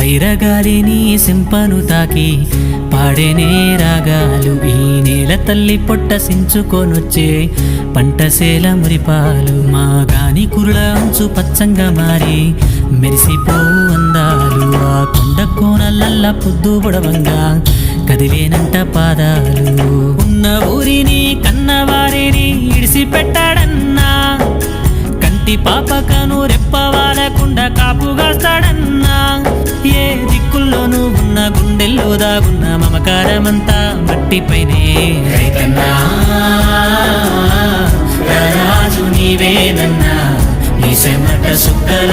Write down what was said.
పైరగాలిని సింపను తాకి పాడేనే రాగాలు. ఈ నేల తల్లి పొట్ట సించుకొనొచ్చే పంటసేల మురిపాలు. మా గాని కురుల అంచు పచ్చంగా మారి మెరిసిపోవు అందాలు. ఆ కొండ కోనలల్ల పొద్దు బుడవంగా కదిలేనంట పాదాలు. ఉన్న ఊరిని కన్నవారిని ఇడిసిపెట్టాడన్నా, కంటి పాపకను రెప్పవాలకుండా కాపుగాస్తాడన్నా. ఏ దిక్కుల్లోనూ ఉన్న గుండెల్లో దాగున్న మమకారమంతా మట్టిపైనే. రైతన్నా రాజు నీవేనన్నా, నీ సెమట సుక్కల